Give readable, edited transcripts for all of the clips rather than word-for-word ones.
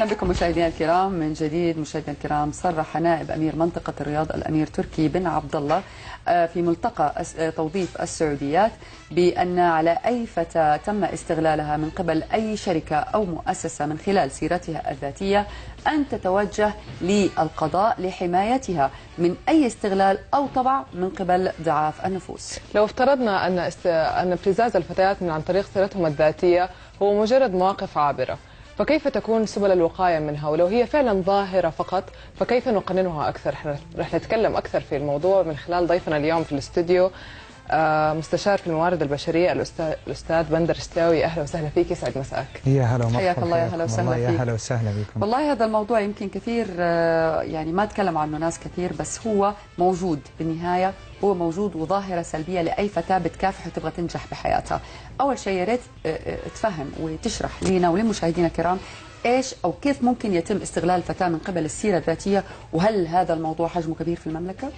أهلا بكم مشاهدينا الكرام من جديد. مشاهدينا الكرام، صرح نائب أمير منطقة الرياض الأمير تركي بن عبد الله في ملتقى توظيف السعوديات بأن على أي فتاة تم استغلالها من قبل أي شركة أو مؤسسة من خلال سيرتها الذاتية أن تتوجه للقضاء لحمايتها من أي استغلال أو طبع من قبل ضعاف النفوس. لو افترضنا أن ابتزاز الفتيات عن طريق سيرتهم الذاتية هو مجرد مواقف عابرة، فكيف تكون سبل الوقاية منها؟ ولو هي فعلا ظاهرة فقط فكيف نقننها أكثر؟ رح نتكلم أكثر في الموضوع من خلال ضيفنا اليوم في الاستوديو مستشار في الموارد البشرية الأستاذ بندر شتاوي. أهلا وسهلا فيك، يسعد مساك. يا هلا ومرحبا. حياك الله، يا هلا وسهلا فيك. يا هلا وسهلا بكم. والله هذا الموضوع يمكن كثير يعني ما تكلم عنه ناس كثير، بس هو موجود بالنهاية، هو موجود وظاهرة سلبية لأي فتاة بتكافح وتبغى تنجح بحياتها. أول شيء يا ريت تفهم وتشرح لنا وللمشاهدين الكرام ايش او كيف ممكن يتم استغلال الفتاة من قبل السيرة الذاتية، وهل هذا الموضوع حجمه كبير في المملكة؟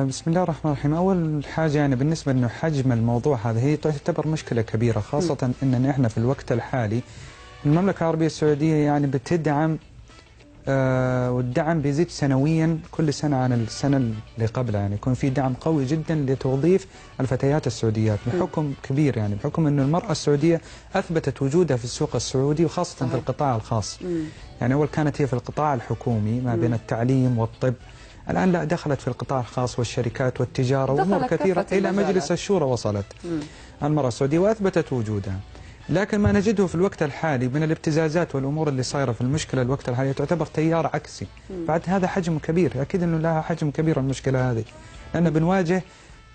بسم الله الرحمن الرحيم. أول حاجة يعني بالنسبة إنه حجم الموضوع هذا هي تعتبر مشكلة كبيرة، خاصة إننا إحنا في الوقت الحالي المملكة العربية السعودية يعني بتدعم والدعم بيزيد سنويا كل سنة عن السنة اللي قبلها، يعني يكون في دعم قوي جدا لتوظيف الفتيات السعوديات بحكم كبير، يعني بحكم إنه المرأة السعودية أثبتت وجودها في السوق السعودي وخاصة في القطاع الخاص. يعني أول كانت هي في القطاع الحكومي ما بين التعليم والطب، الآن لا، دخلت في القطاع الخاص والشركات والتجارة وأمور كثيرة إلى مجلس الشورى وصلت المرأة السعودية وأثبتت وجودها. لكن ما نجده في الوقت الحالي من الابتزازات والأمور اللي صايرة في المشكلة الوقت الحالي تعتبر تيار عكسي. بعد هذا حجم كبير، أكيد أنه لها حجم كبير المشكلة هذه، لأن بنواجه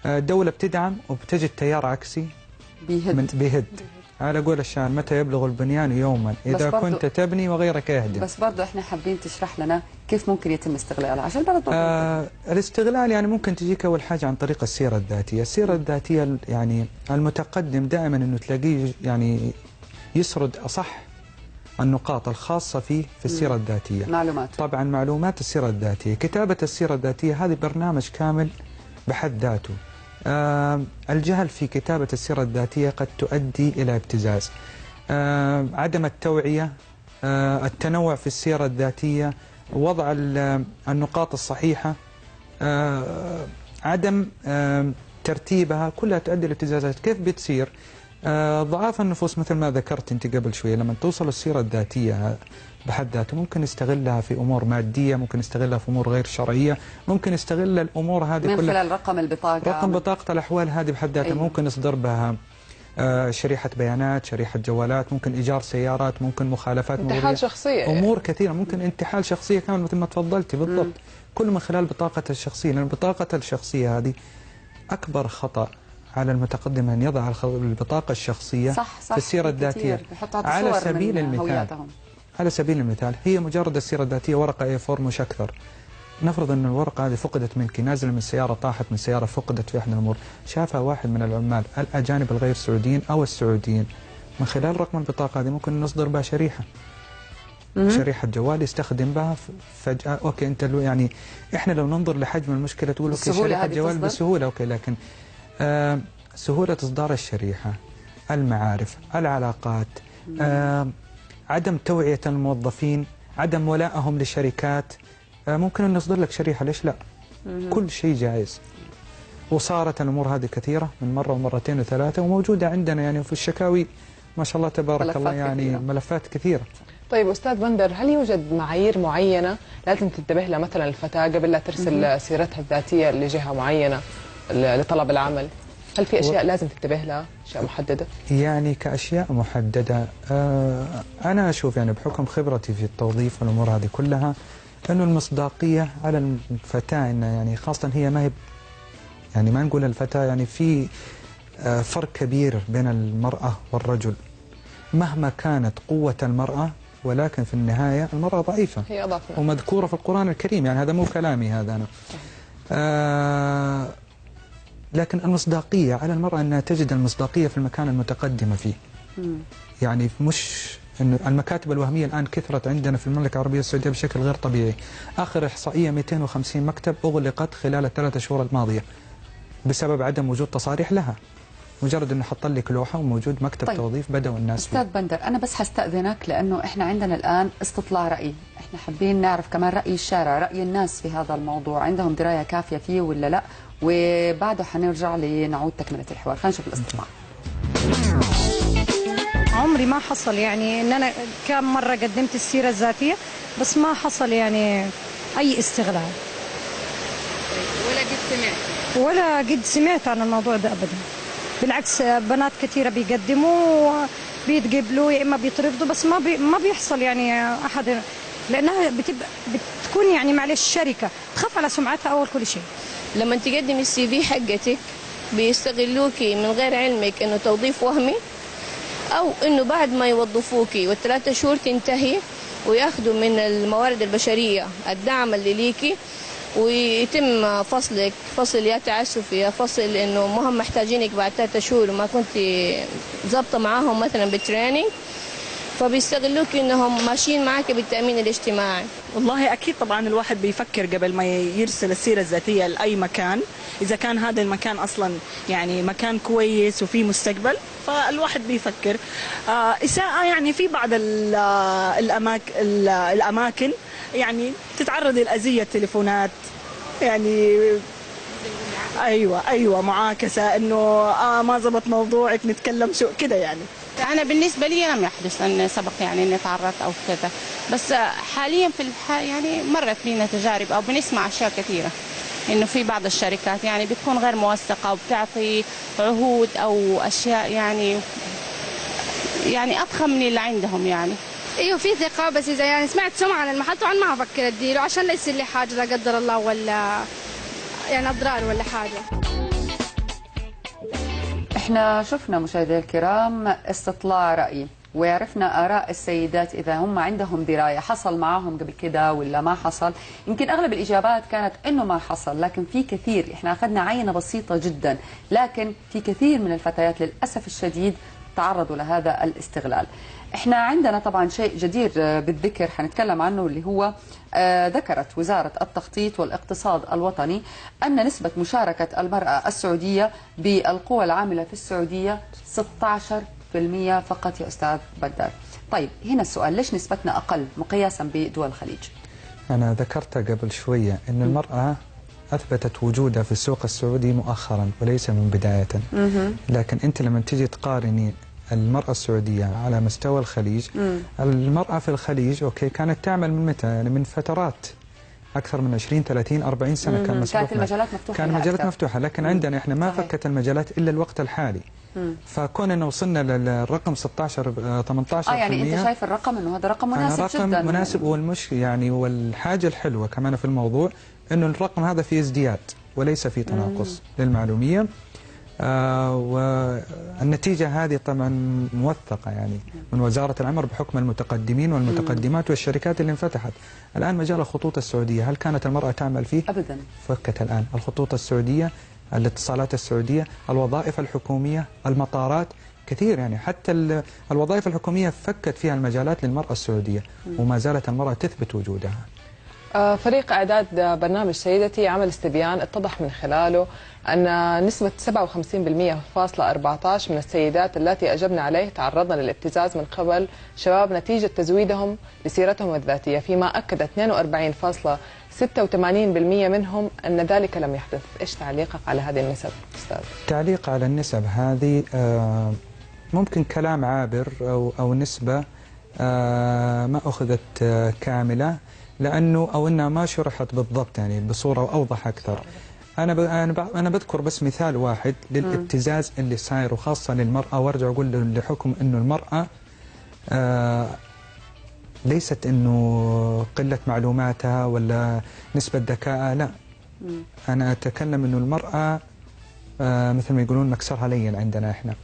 دولة بتدعم وبتجد تيار عكسي بيهد. على قول الشاعر متى يبلغ البنيان يوما إذا كنت تبني وغيرك يهدم. بس برضه احنا حابين تشرح لنا كيف ممكن يتم استغلالها عشان برضه الاستغلال يعني ممكن تجيك أول حاجة عن طريق السيرة الذاتية. السيرة الذاتية يعني المتقدم دائما أنه تلاقيه يعني يسرد أصح النقاط الخاصة فيه في السيرة الذاتية. معلومات، طبعا معلومات السيرة الذاتية، كتابة السيرة الذاتية هذه برنامج كامل بحد ذاته. الجهل في كتابة السيرة الذاتية قد تؤدي إلى ابتزاز، عدم التوعية، التنوع في السيرة الذاتية، وضع النقاط الصحيحة، عدم ترتيبها، كلها تؤدي لابتزازات. كيف بتصير؟ ضعاف النفوس مثل ما ذكرت أنت قبل شوية، لما توصل السيرة الذاتية بحد ذاته ممكن يستغلها في أمور مادية، ممكن يستغلها في أمور غير شرعية، ممكن يستغل الأمور هذه من كلها خلال رقم البطاقة، رقم بطاقة الأحوال هذه بحد ذاتها. أيوة. ممكن يصدر بها شريحة بيانات، شريحة جوالات، ممكن إيجار سيارات، ممكن مخالفات مرورية، انتحال شخصية، أمور كثيرة، ممكن انتحال شخصية كمان مثل ما تفضلتي بالضبط. كله من خلال بطاقة الشخصية، لأن البطاقة الشخصية هذه أكبر خطأ على المتقدم أن يضع البطاقة الشخصية في السيرة الذاتية. على سبيل المثال، على سبيل المثال هي مجرد السيرة الذاتية ورقة A4 مش أكثر. نفرض أن الورقة هذه فقدت منك، نازل من السيارة، طاحت من السيارة، فقدت في أحد الأمور، شافها واحد من العمال الأجانب الغير سعوديين أو السعوديين، من خلال رقم البطاقة هذه ممكن نصدر بها شريحة، شريحة جوال يستخدم بها فجأة. أوكي أنت يعني إحنا لو ننظر لحجم المشكلة تقول أوكي شريحة جوال بسهولة، أوكي، لكن سهولة إصدار الشريحة، المعارف، العلاقات، عدم توعية الموظفين، عدم ولائهم للشركات، ممكن أن نصدر لك شريحة، ليش لا؟ كل شيء جائز. وصارت الأمور هذه كثيرة من مرة ومرتين وثلاثة، وموجودة عندنا يعني في الشكاوي ما شاء الله تبارك الله، يعني كثيرة. ملفات كثيرة. طيب أستاذ بندر، هل يوجد معايير معينة لازم تنتبه لها مثلا الفتاة قبل لا ترسل سيرتها الذاتية لجهة معينة لطلب العمل؟ هل في أشياء لازم تنتبه لها، أشياء محددة؟ يعني كأشياء محددة أنا أشوف يعني بحكم خبرتي في التوظيف والأمور هذه كلها أنه المصداقية على الفتاة، إن يعني خاصة هي ما هي يعني ما نقول الفتاة، يعني في فرق كبير بين المرأة والرجل مهما كانت قوة المرأة، ولكن في النهاية المرأة ضعيفة، هي أضعف ومذكورة في القرآن الكريم، يعني هذا مو كلامي هذا أنا. لكن المصداقية على المرأة أنها تجد المصداقية في المكان المتقدمة فيه. يعني مش إنه المكاتب الوهمية الآن كثرت عندنا في المملكة العربية السعودية بشكل غير طبيعي. آخر إحصائية 250 مكتب أغلقت خلال ال3 شهور الماضية بسبب عدم وجود تصاريح لها. مجرد انه حط لك لوحه وموجود مكتب طيب. توظيف بدأوا الناس استاذ بندر، انا بس حستأذنك لانه احنا عندنا الان استطلاع رأي، احنا حابين نعرف كمان رأي الشارع، رأي الناس في هذا الموضوع، عندهم دراية كافية فيه ولا لا؟ وبعده حنرجع لنعود تكملة الحوار. خلينا نشوف الاستطلاع. عمري ما حصل يعني ان انا كم مرة قدمت السيرة الذاتية بس ما حصل يعني اي استغلال. ولا قد سمعت عن الموضوع ده ابدا. بالعكس بنات كثيرة بيقدموا بيتقبلوا يا اما بيترفضوا، بس ما بيحصل يعني احد، لانها بتكون يعني معلش شركة تخاف على سمعتها اول كل شيء. لما تقدم السي في حقتك بيستغلوكي من غير علمك انه توظيف وهمي، او انه بعد ما يوظفوكي والثلاثة شهور تنتهي وياخذوا من الموارد البشرية الدعم اللي ليكي ويتم فصلك فصل يا تعسفي يا فصل انه ما هم محتاجينك بعد 3 شهور وما كنت ظابطه معاهم مثلا بالتريننج، فبيستغلوك انهم ماشيين معك بالتامين الاجتماعي. والله اكيد طبعا الواحد بيفكر قبل ما يرسل السيره الذاتيه لاي مكان، اذا كان هذا المكان اصلا يعني مكان كويس وفيه مستقبل فالواحد بيفكر. اساءه يعني في بعض الاماكن يعني تتعرض للاذيه، تليفونات يعني ايوه معاكسه، انه ما زبط موضوعك نتكلم شو كده يعني. أنا بالنسبة لي لم يحدث أن سبق يعني أني تعرضت أو كذا، بس حاليا في يعني مرت بينا تجارب أو بنسمع أشياء كثيرة إنه في بعض الشركات يعني بتكون غير موثقة وبتعطي عهود أو أشياء يعني أضخم من اللي عندهم يعني. ايوه في ثقة، بس إذا يعني سمعت سمعة عن المحل طبعا ما أفكر أديله عشان لا يصير لي حاجة لا قدر الله ولا يعني أضرار ولا حاجة. احنا شفنا مشاهدينا الكرام استطلاع رأي وعرفنا آراء السيدات إذا هم عندهم دراية حصل معهم قبل كده ولا ما حصل. يمكن أغلب الإجابات كانت إنه ما حصل، لكن في كثير، احنا أخذنا عينة بسيطة جدا، لكن في كثير من الفتيات للأسف الشديد تعرضوا لهذا الاستغلال. احنا عندنا طبعا شيء جدير بالذكر حنتكلم عنه، اللي هو ذكرت وزارة التخطيط والاقتصاد الوطني أن نسبة مشاركة المرأة السعودية بالقوى العاملة في السعودية 16% فقط يا أستاذ بدار. طيب هنا السؤال، ليش نسبتنا أقل مقياسا بدول الخليج؟ أنا ذكرت قبل شوية أن المرأة أثبتت وجودها في السوق السعودي مؤخرا وليس من بداية، لكن أنت لما تجي تقارني المرأة السعودية على مستوى الخليج، المرأة في الخليج أوكي كانت تعمل من متى؟ يعني من فترات أكثر من 20 30 40 سنة كانت المجالات مفتوحة، كان المجالات مفتوحة، لكن عندنا إحنا ما فكت المجالات إلا الوقت الحالي. فكون انه وصلنا للرقم 16 18%، يعني انت شايف الرقم انه هذا رقم مناسب رقم جدا مناسب، يعني والحاجه الحلوه كمان في الموضوع انه الرقم هذا فيه ازدياد وليس فيه تناقص للمعلوميه. والنتيجه هذه طبعا موثقه يعني من وزاره العمل بحكم المتقدمين والمتقدمات والشركات اللي انفتحت. الان مجال الخطوط السعوديه هل كانت المراه تعمل فيه؟ ابدا. فكت الان الخطوط السعوديه، الاتصالات السعودية، الوظائف الحكومية، المطارات، كثير يعني حتى الوظائف الحكومية فكت فيها المجالات للمرأة السعودية وما زالت المرأة تثبت وجودها. فريق إعداد برنامج سيدتي عمل استبيان اتضح من خلاله أن نسبة 57.14% من السيدات التي أجبن عليه تعرضن للابتزاز من قبل شباب نتيجة تزويدهم لسيرتهم الذاتية، فيما أكد 42.86% منهم أن ذلك لم يحدث. إيش تعليقك على هذه النسب أستاذ؟ تعليق على النسب هذه ممكن كلام عابر أو نسبة ما أخذت كاملة، لأنه أو أنها ما شرحت بالضبط يعني بصورة أوضح أكثر. أنا بذكر بس مثال واحد للابتزاز اللي صاير وخاصة للمرأة، وارجع أقول لحكم أنه المرأة ليست أنه قلة معلوماتها ولا نسبة ذكائها، لا، أنا أتكلم أنه المرأة مثل ما يقولون مكسرها لين عندنا إحنا.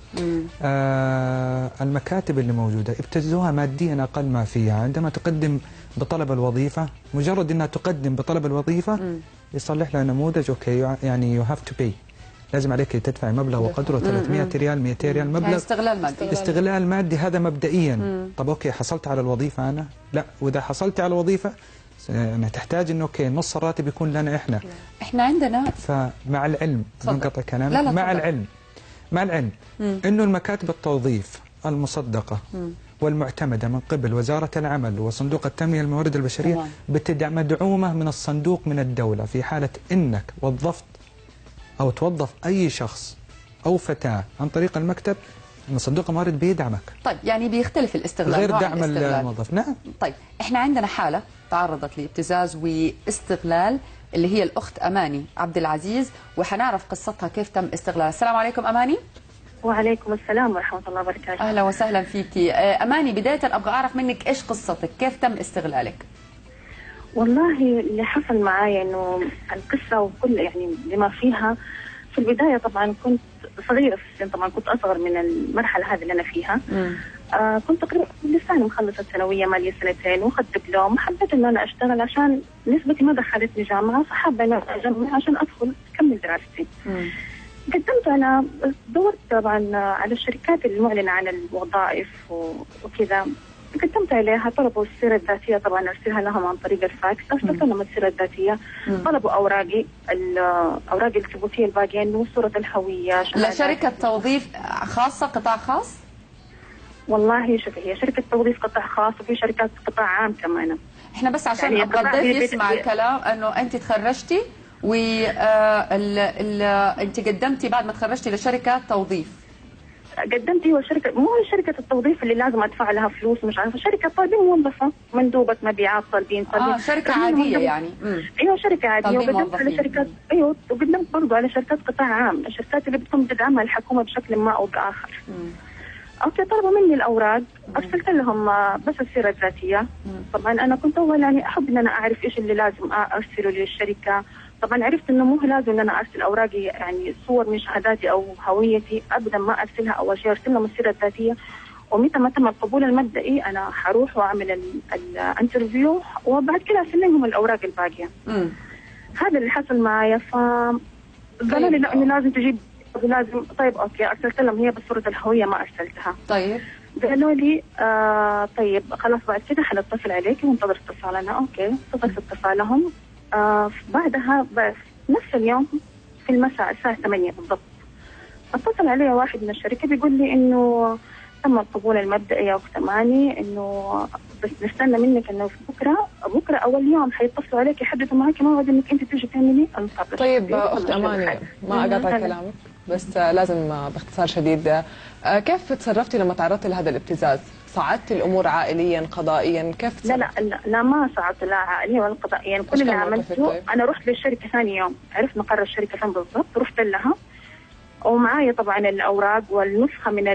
المكاتب اللي موجودة ابتزوها ماديا أقل ما فيها، عندما تقدم بطلب الوظيفة مجرد أنها تقدم بطلب الوظيفة يصلح لها نموذج أوكي يعني يو هاف تو باي، لازم عليك تدفع مبلغ وقدره 300 ريال 200 ريال مبلغ استغلال مادي هذا مبدئيا. طب أوكي حصلت على الوظيفة أنا؟ لا، وإذا حصلت على الوظيفة أنا تحتاج إنه أوكي نص الراتب يكون لنا إحنا عندنا. فمع العلم، نقطع كلام، مع العلم مع العلم انه المكاتب التوظيف المصدقه والمعتمده من قبل وزاره العمل وصندوق التنميه الموارد البشريه مدعومه من الصندوق من الدوله في حاله انك وظفت او توظف اي شخص او فتاه عن طريق المكتب، ان صندوق الموارد بيدعمك. طيب يعني بيختلف الاستغلال غير دعم الموظف. نعم. طيب احنا عندنا حاله تعرضت لابتزاز واستغلال اللي هي الاخت اماني عبد العزيز، وحنعرف قصتها كيف تم استغلالها. السلام عليكم اماني. وعليكم السلام ورحمه الله وبركاته. اهلا وسهلا فيكي. اماني، بدايه ابغى اعرف منك ايش قصتك، كيف تم استغلالك؟ والله اللي حصل معايا انه القصه وكل يعني بما فيها، في البدايه طبعا كنت صغيره في السن، طبعا كنت اصغر من المرحله هذه اللي انا فيها. كنت تقريبا لساني مخلصه ثانويه ما لي سنتين، واخذت دبلوم، وحبيت انه انا اشتغل عشان نسبتي ما دخلتني جامعه، فحابه انه اجمع عشان ادخل اكمل دراستي. قدمت انا، دورت طبعا على الشركات المعلنه عن الوظائف وكذا، قدمت عليها، طلبوا السيره الذاتيه، طبعا ارسلها لهم عن طريق الفاكس، ارسلت لهم السيره الذاتيه، طلبوا اوراقي، الاوراق الثبوتيه الباقيين وصوره الهويه. لشركه توظيف خاصه، قطاع خاص؟ والله شوفي، هي شركه توظيف قطاع خاص وفي شركات قطاع عام كمان. احنا بس عشان يعني ابغى الضيف يسمع الكلام، انه انت تخرجتي انت قدمتي بعد ما تخرجتي لشركه توظيف. قدمت هو شركه، مو شركه التوظيف اللي لازم ادفع لها فلوس، مش عارفه، شركه طالبين موظفه، مندوبه مبيعات، طالبين شركه عاديه يعني. ايوه شركه عاديه. وقدمت على شركات، ايوه، وقدمت برضه على شركات قطاع عام، الشركات اللي بتكون بتدعمها الحكومه بشكل ما او باخر. اوكي، طلبوا مني الاوراق، ارسلت لهم بس السيره الذاتيه. طبعا انا كنت اول يعني احب ان انا اعرف ايش اللي لازم ارسله للشركه. طبعا عرفت انه مو لازم ان انا ارسل اوراقي، يعني صور من شهاداتي او هويتي، ابدا ما ارسلها. اول شيء ارسل لهم السيره الذاتيه، ومتى ما تم القبول المبدئي انا حروح واعمل الانترفيو، وبعد كده ارسل لهم الاوراق الباقيه. هذا اللي حصل معايا. قالوا لي لا، انه لازم تجيب، لازم. طيب اوكي، ارسلت لهم هي بس صوره الهويه ما ارسلتها. طيب قالوا لي طيب خلاص بعد كده حنتصل عليك وانتظر اتصالنا. اوكي، انتظرت اتصالهم. بعدها نفس اليوم في المساء الساعة 8 بالضبط اتصل علي واحد من الشركة بيقول لي انه تم القبول المبدئي يا اخت اماني، انه بس نستنى منك انه بكره اول يوم حيتصلوا عليك يحددوا معك موعد انك انت تيجي تعملي المقابلة. طيب اخت اماني، ما اقاطع كلامك بس لازم باختصار شديد، كيف تصرفتي لما تعرضتي لهذا الابتزاز؟ صعدتي الامور عائليا قضائيا؟ كيف تصرفتي؟ لا ما صعدت لا عائليا ولا قضائيا. كل اللي عملته طيب؟ انا رحت للشركه ثاني يوم، عرفت مقر الشركه فين بالضبط، رحت لها ومعايا طبعا الاوراق والنسخه من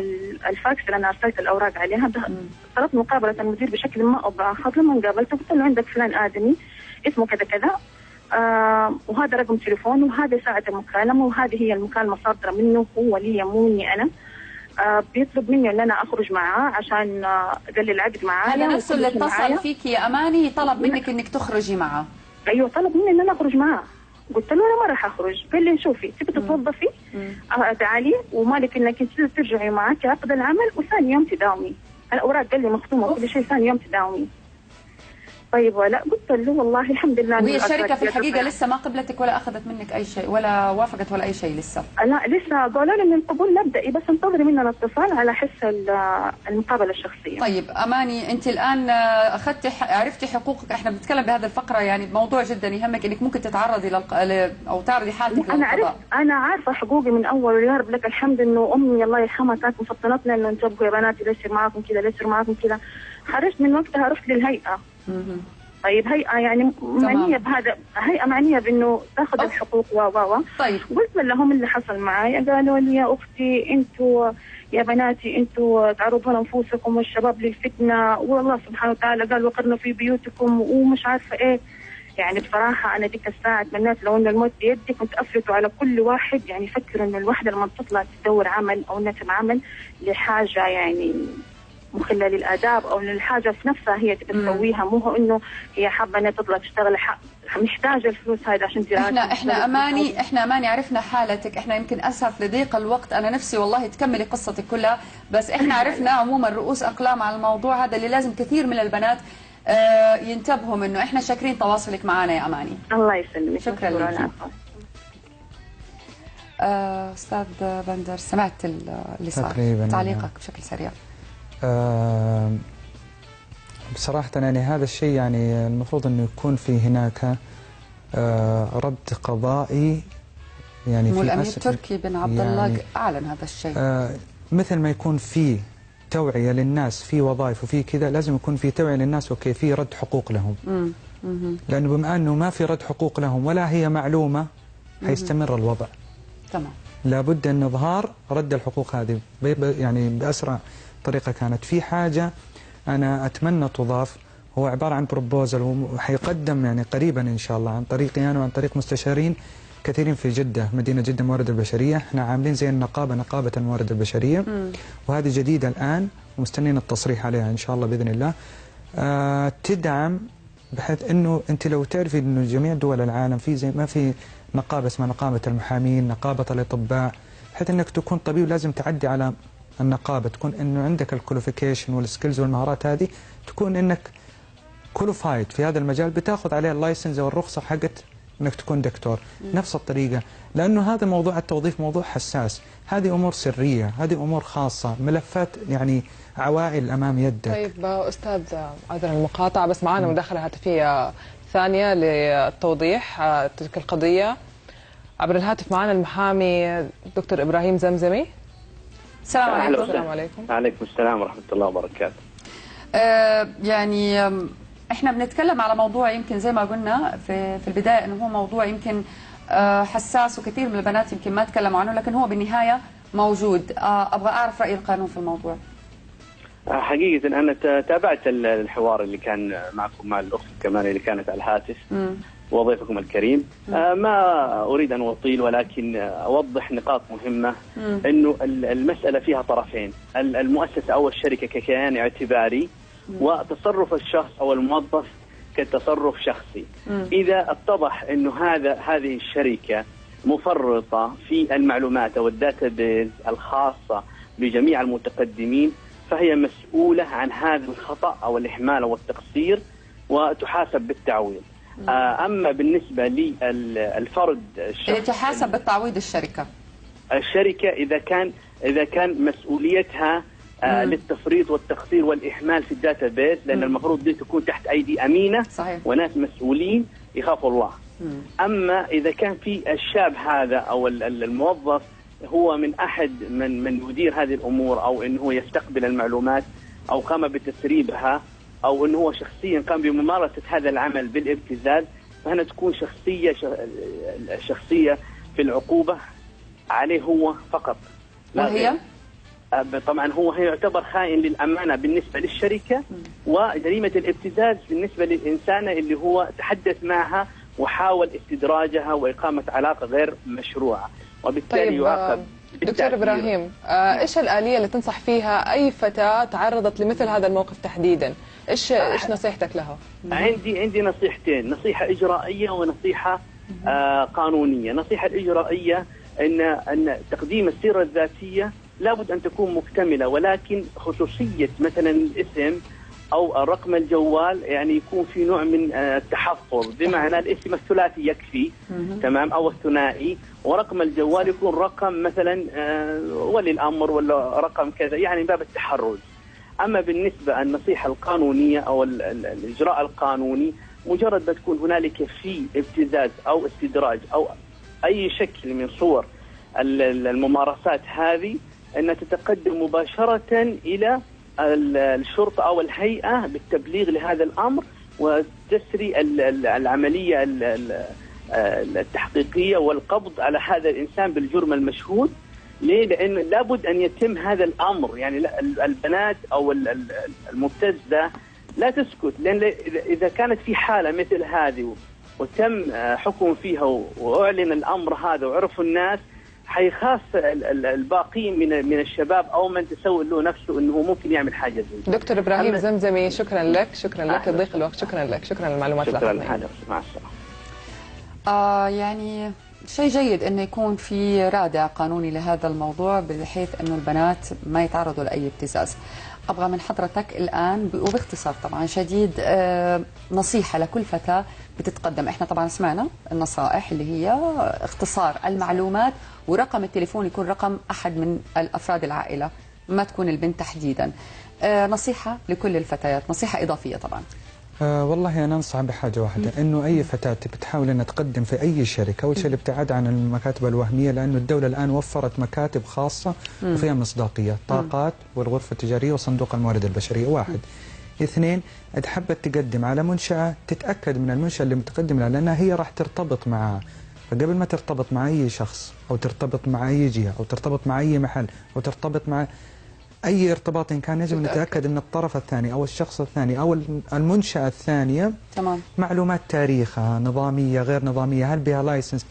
الفاكس اللي انا ارسلت الاوراق عليها. طلبت مقابله المدير بشكل ما او باخر. لما قابلته قلت له عندك فلان ادمي اسمه كذا كذا، وهذا رقم تليفون وهذه ساعه المكالمه وهذه هي المكالمه صادره منه، هو لي مو مني انا. بيطلب مني ان انا اخرج معاه عشان قال لي العقد معايا. هذا نفسه اللي اتصل فيك يا اماني طلب منك انك تخرجي معاه؟ ايوه، طلب مني ان انا اخرج معاه. قلت له انا ما راح اخرج. قال لي شوفي، تبي تتوظفي تعالي ومالك انك انت ترجعي معك عقد العمل وثاني يوم تداومي. الاوراق قال لي مختومه وكل شيء، ثاني يوم تداومي. طيب ولا قلت له والله الحمد لله. وهي الشركه في الحقيقه لسه ما قبلتك ولا اخذت منك اي شيء ولا وافقت ولا اي شيء لسه؟ لا لسه، قالوا لي ان القبول مبدئي بس انتظري مننا الاتصال على حس المقابله الشخصيه. طيب اماني، انت الان اخذتي عرفتي حقوقك. احنا بنتكلم بهذه الفقره يعني بموضوع جدا يهمك، انك ممكن تتعرضي او تعرضي حالتك للقضاء. انا عارفه حقوقي من اول، ويا رب لك الحمد انه امي الله يرحمها كانت مفطنتنا انه انتبهوا يا بناتي، لا يصير معاكم كذا، لا يصير معاكم كذا. خرجت من وقتها رحت للهيئه. طيب هيئة يعني معنية بهذا، هيئة معنية بأنه تاخذ الحقوق طيب قلت لهم اللي حصل معي. قالوا لي يا أختي أنتوا يا بناتي أنتوا تعرضون أنفسكم والشباب للفتنة، والله سبحانه وتعالى قال وقرنا في بيوتكم ومش عارفة إيه. يعني بصراحة أنا ديك الساعة تمنيت لو إنه الموت بيدي كنت أفرطه على كل واحد. يعني يفكر إنه الواحدة لما تطلع تدور عمل أو إنها عمل لحاجة يعني مخلة للآداب أو للحاجة في نفسها هي تبي تسويها، مو هو إنه هي حابة إنها تطلع تشتغل، محتاجة الفلوس هذه عشان دراسة. إحنا أماني عرفنا حالتك. إحنا يمكن أسف لضيق الوقت، أنا نفسي والله تكملي قصتك كلها، بس إحنا عرفنا عموما رؤوس أقلام على الموضوع هذا اللي لازم كثير من البنات ينتبهوا منه. إحنا شاكرين تواصلك معنا يا أماني. الله يسلمك. شكرا لك. أستاذ بندر، سمعت اللي صار، تعليقك بشكل سريع. بصراحة يعني هذا الشيء يعني المفروض أنه يكون في هناك رد قضائي، يعني في الأمير تركي بن عبد الله يعني أعلن هذا الشيء. مثل ما يكون في توعية للناس في وظائف وفي كذا، لازم يكون في توعية للناس وكيفية رد حقوق لهم. لأنه بما أنه ما في رد حقوق لهم ولا هي معلومة هيستمر الوضع. تمام. لابد أن إظهار رد الحقوق هذه يعني بأسرع طريقة. كانت في حاجة أنا أتمنى تضاف، هو عبارة عن بروبوزل وحيقدم يعني قريبا إن شاء الله عن طريقي أنا وعن طريق مستشارين كثيرين في جدة، مدينة جدة الموارد البشرية. احنا عاملين زي النقابة، نقابة الموارد البشرية، وهذه جديدة الآن ومستنين التصريح عليها إن شاء الله بإذن الله. تدعم بحيث أنه أنت لو تعرفي أنه جميع دول العالم في زي ما في نقابة اسمها نقابة المحامين، نقابة الأطباء، بحيث أنك تكون طبيب لازم تعدي على النقابة، تكون أنه عندك الكواليفيكيشن والسكيلز والمهارات هذه، تكون أنك كواليفايد في هذا المجال، بتاخذ عليه اللايسنس أو الرخصة حقت أنك تكون دكتور. نفس الطريقة، لأنه هذا موضوع التوظيف موضوع حساس، هذه أمور سرية، هذه أمور خاصة، ملفات يعني عوائل أمام يدك. طيب أستاذ، عذرا المقاطعة، بس معنا مداخلة هاتفية ثانية للتوضيح تلك القضية. عبر الهاتف معنا المحامي دكتور إبراهيم زمزمي. السلام عليكم. السلام عليكم. وعليكم السلام ورحمة الله وبركاته. يعني احنا بنتكلم على موضوع يمكن زي ما قلنا في البداية انه هو موضوع يمكن حساس، وكثير من البنات يمكن ما تكلموا عنه، لكن هو بالنهاية موجود. ابغى اعرف رأي القانون في الموضوع. حقيقة أنا تابعت الحوار اللي كان معكم مع الأخت كمان اللي كانت على الهاتف وضيفكم الكريم. ما أريد أن أطيل، ولكن أوضح نقاط مهمة. أنه المسألة فيها طرفين، المؤسسة أو الشركة ككيان اعتباري، وتصرف الشخص أو الموظف كتصرف شخصي. إذا اتضح أنه هذه الشركة مفرطة في المعلومات أو الداتابيز الخاصة بجميع المتقدمين، فهي مسؤولة عن هذا الخطأ أو الإهمال أو التقصير، وتحاسب بالتعويض. أما بالنسبة للفرد الشخصي، تحاسب بالتعويض الشركة إذا كان مسؤوليتها للتفريط والتقصير والإهمال في الداتابيز، لأن المفروض دي تكون تحت أيدي أمينة. صحيح. وناس مسؤولين يخافوا الله. أما إذا كان في الشاب هذا أو الموظف هو من أحد من يدير هذه الأمور، أو إنه هو يستقبل المعلومات أو قام بتسريبها، أو إنه هو شخصيا قام بممارسة هذا العمل بالابتزاز، فهنا تكون شخصية في العقوبة عليه هو فقط. وهي طبعا هو يعتبر خائن للأمانة بالنسبة للشركة، وجريمة الابتزاز بالنسبة للإنسان اللي هو تحدث معها وحاول استدراجها وإقامة علاقة غير مشروعة، وبالتالي يعاقب. دكتور إبراهيم، إيش الآلية اللي تنصح فيها أي فتاة تعرضت لمثل هذا الموقف تحديدا؟ إيش نصيحتك لها؟ عندي نصيحتين، نصيحة إجرائية ونصيحة قانونية. النصيحة الإجرائية أن تقديم السيرة الذاتية لابد أن تكون مكتملة، ولكن خصوصية مثلا الاسم أو رقم الجوال يعني يكون في نوع من التحفظ، بمعنى الاسم الثلاثي يكفي، تمام، أو الثنائي، ورقم الجوال يكون رقم مثلا ولي الأمر ولا رقم كذا، يعني باب التحرز. أما بالنسبة النصيحة القانونية أو الإجراء القانوني، مجرد ما تكون هنالك في ابتزاز أو استدراج أو أي شكل من صور الممارسات هذه، أن تتقدم مباشرة إلى الشرطة أو الهيئة بالتبليغ لهذا الأمر، وتسري العملية التحقيقية والقبض على هذا الإنسان بالجرم المشهود. ليه؟ لأن لابد أن يتم هذا الأمر، يعني البنات أو المبتزة لا تسكت، لأن إذا كانت في حالة مثل هذه وتم حكم فيها وأعلن الأمر هذا وعرفوا الناس، حيخاف الباقين من الشباب أو من تسول له نفسه أنه ممكن يعمل حاجة زي. دكتور إبراهيم زمزمي، شكرا لك لضيق الوقت، شكرا لك، شكرا للمعلومات. شكرا لحضرتك، مع السلامة. يعني شيء جيد انه يكون في رادع قانوني لهذا الموضوع بحيث انه البنات ما يتعرضوا لاي ابتزاز. ابغى من حضرتك الان وباختصار طبعا شديد نصيحه لكل فتاه بتتقدم. احنا طبعا سمعنا النصائح اللي هي اختصار المعلومات، ورقم التليفون يكون رقم احد من الافراد العائله، ما تكون البنت تحديدا. نصيحه لكل الفتيات، نصيحه اضافيه طبعا. والله أنا أنصح بحاجة واحدة، إنه أي فتاة بتحاول أنها تقدم في أي شركة، أول شيء الابتعاد عن المكاتب الوهمية، لأنه الدولة الآن وفرت مكاتب خاصة وفيها مصداقية، طاقات والغرفة التجارية وصندوق الموارد البشرية. واحد. اثنين، إذا حبت تقدم على منشأة تتأكد من المنشأة اللي متقدم لها، لأنها هي راح ترتبط معها، فقبل ما ترتبط مع أي شخص أو ترتبط مع أي جهة أو ترتبط مع أي محل أو ترتبط مع أي ارتباط إن كان، يجب أن نتأكد أن الطرف الثاني أو الشخص الثاني أو المنشأة الثانية تمام معلومات تاريخها نظامية غير نظامية، هل بها لايسنس،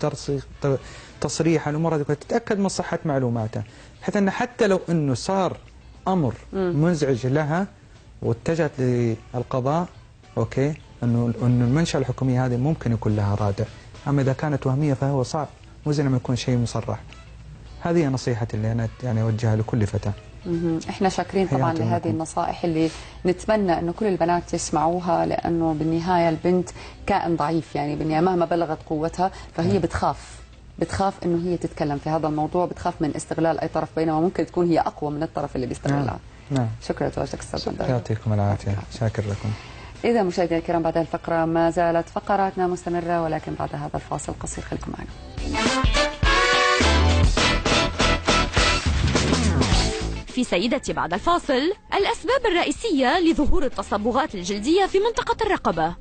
تصريح، الأمور هذه تتأكد من صحة معلوماتها، بحيث أن حتى لو أنه صار أمر مزعج لها واتجهت للقضاء، أوكي، أنه المنشأة الحكومية هذه ممكن يكون لها رادع. أما إذا كانت وهمية فهو صعب، مو زي لما يكون شيء مصرح. هذه نصيحتي اللي أنا يعني أوجهها لكل فتاة. احنا شاكرين طبعا لهذه النصائح اللي نتمنى انه كل البنات يسمعوها، لانه بالنهايه البنت كائن ضعيف، يعني بالنهايه مهما بلغت قوتها فهي بتخاف انه هي تتكلم في هذا الموضوع، بتخاف من استغلال اي طرف، بينما ممكن تكون هي اقوى من الطرف اللي بيستغلها. نعم. شكرا لتواجدك استاذ بندر. يعطيكم العافيه، شاكر لكم. إذا مشاهدينا الكرام بعد الفقرة ما زالت فقراتنا مستمرة، ولكن بعد هذا الفاصل القصير خليكم معنا. في سيدتي بعد الفاصل، الأسباب الرئيسية لظهور التصبغات الجلدية في منطقة الرقبة.